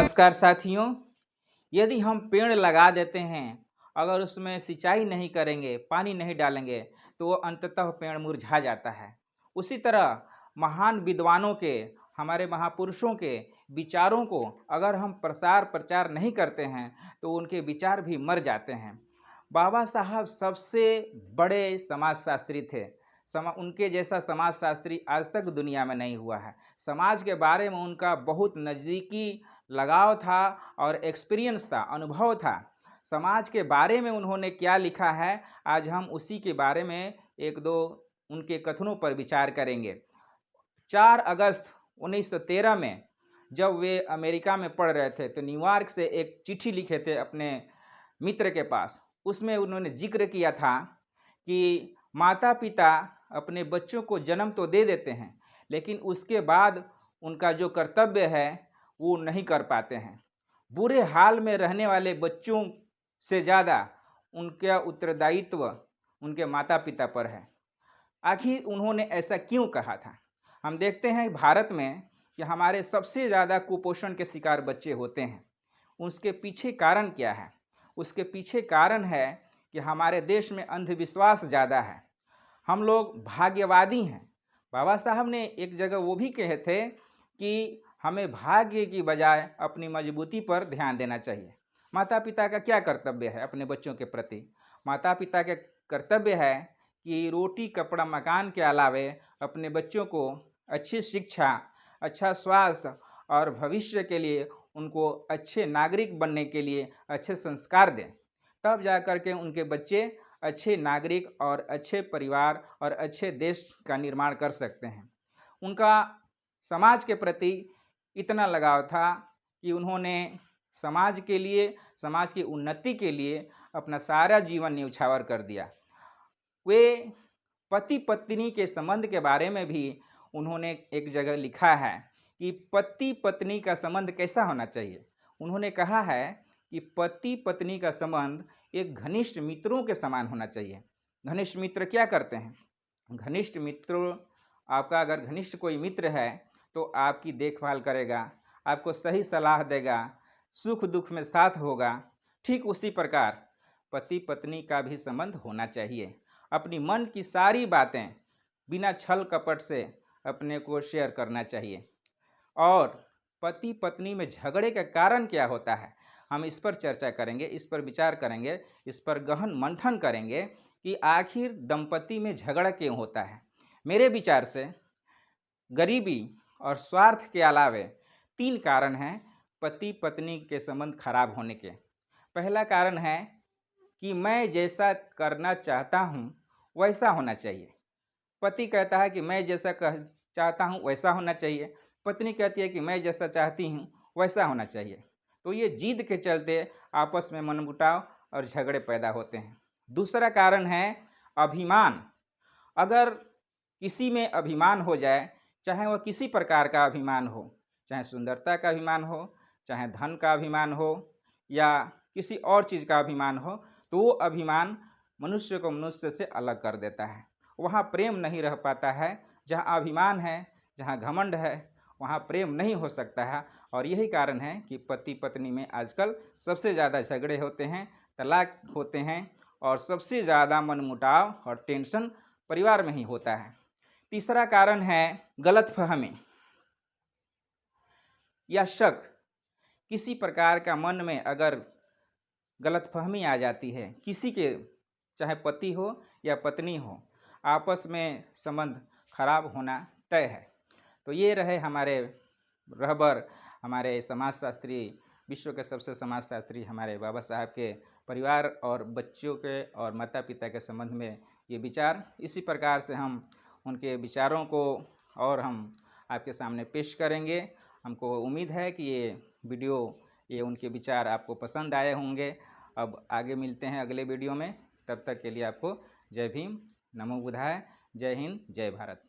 नमस्कार साथियों। यदि हम पेड़ लगा देते हैं, अगर उसमें सिंचाई नहीं करेंगे, पानी नहीं डालेंगे, तो वो अंततः पेड़ मुरझा जाता है। उसी तरह महान विद्वानों के, हमारे महापुरुषों के विचारों को अगर हम प्रसार प्रचार नहीं करते हैं, तो उनके विचार भी मर जाते हैं। बाबा साहब सबसे बड़े समाजशास्त्री थे। उनके जैसा समाजशास्त्री आज तक दुनिया में नहीं हुआ है। समाज के बारे में उनका बहुत नज़दीकी लगाव था और एक्सपीरियंस था, अनुभव था। समाज के बारे में उन्होंने क्या लिखा है, आज हम उसी के बारे में एक दो उनके कथनों पर विचार करेंगे। 4 अगस्त 1913 में जब वे अमेरिका में पढ़ रहे थे, तो न्यूयॉर्क से एक चिट्ठी लिखे थे अपने मित्र के पास। उसमें उन्होंने जिक्र किया था कि माता पिता अपने बच्चों को जन्म तो दे देते हैं, लेकिन उसके बाद उनका जो कर्तव्य है वो नहीं कर पाते हैं। बुरे हाल में रहने वाले बच्चों से ज़्यादा उनका उत्तरदायित्व उनके माता पिता पर है। आखिर उन्होंने ऐसा क्यों कहा था? हम देखते हैं भारत में कि हमारे सबसे ज़्यादा कुपोषण के शिकार बच्चे होते हैं। उसके पीछे कारण क्या है? उसके पीछे कारण है कि हमारे देश में अंधविश्वास ज़्यादा है। हम लोग भाग्यवादी हैं। बाबा साहब ने एक जगह वो भी कहे थे कि हमें भाग्य की बजाय अपनी मजबूती पर ध्यान देना चाहिए। माता पिता का क्या कर्तव्य है अपने बच्चों के प्रति? माता पिता के कर्तव्य है कि रोटी कपड़ा मकान के अलावे अपने बच्चों को अच्छी शिक्षा, अच्छा स्वास्थ्य और भविष्य के लिए उनको अच्छे नागरिक बनने के लिए अच्छे संस्कार दें। तब जा कर के उनके बच्चे अच्छे नागरिक और अच्छे परिवार और अच्छे देश का निर्माण कर सकते हैं। उनका समाज के प्रति इतना लगाव था कि उन्होंने समाज के लिए, समाज की उन्नति के लिए अपना सारा जीवन न्यौछावर कर दिया। वे पति पत्नी के संबंध के बारे में भी उन्होंने एक जगह लिखा है कि पति पत्नी का संबंध कैसा होना चाहिए। उन्होंने कहा है कि पति पत्नी का संबंध एक घनिष्ठ मित्रों के समान होना चाहिए। घनिष्ठ मित्र क्या करते हैं? घनिष्ठ मित्र, आपका अगर घनिष्ठ कोई मित्र है तो आपकी देखभाल करेगा, आपको सही सलाह देगा, सुख दुख में साथ होगा। ठीक उसी प्रकार पति पत्नी का भी संबंध होना चाहिए। अपनी मन की सारी बातें बिना छल कपट से अपने को शेयर करना चाहिए। और पति पत्नी में झगड़े का कारण क्या होता है, हम इस पर चर्चा करेंगे, इस पर विचार करेंगे, इस पर गहन मंथन करेंगे कि आखिर दंपति में झगड़ा क्यों होता है। मेरे विचार से गरीबी और स्वार्थ के अलावे 3 कारण हैं पति पत्नी के संबंध खराब होने के। पहला कारण है कि मैं जैसा करना चाहता हूँ वैसा होना चाहिए। पति कहता है कि मैं जैसा चाहता हूँ वैसा होना चाहिए, पत्नी कहती है कि मैं जैसा चाहती हूँ वैसा होना चाहिए। तो ये जिद के चलते आपस में मनमुटाव और झगड़े पैदा होते हैं। दूसरा कारण है अभिमान। अगर किसी में अभिमान हो जाए, चाहे वह किसी प्रकार का अभिमान हो, चाहे सुंदरता का अभिमान हो, चाहे धन का अभिमान हो या किसी और चीज़ का अभिमान हो, तो वो अभिमान मनुष्य को मनुष्य से अलग कर देता है। वहाँ प्रेम नहीं रह पाता है। जहाँ अभिमान है, जहाँ घमंड है, वहाँ प्रेम नहीं हो सकता है। और यही कारण है कि पति पत्नी में आजकल सबसे ज़्यादा झगड़े होते हैं, तलाक होते हैं और सबसे ज़्यादा मनमुटाव और टेंशन परिवार में ही होता है। तीसरा कारण है गलतफहमी या शक। किसी प्रकार का मन में अगर गलतफहमी आ जाती है, किसी के, चाहे पति हो या पत्नी हो, आपस में संबंध खराब होना तय है। तो ये रहे हमारे रहबर, हमारे समाजशास्त्री, विश्व के सबसे समाजशास्त्री हमारे बाबा साहब के परिवार और बच्चों के और माता पिता के संबंध में ये विचार। इसी प्रकार से हम उनके विचारों को और हम आपके सामने पेश करेंगे। हमको उम्मीद है कि ये उनके विचार आपको पसंद आए होंगे। अब आगे मिलते हैं अगले वीडियो में। तब तक के लिए आपको जय भीम, नमो बुद्धाय, जय हिंद, जय भारत।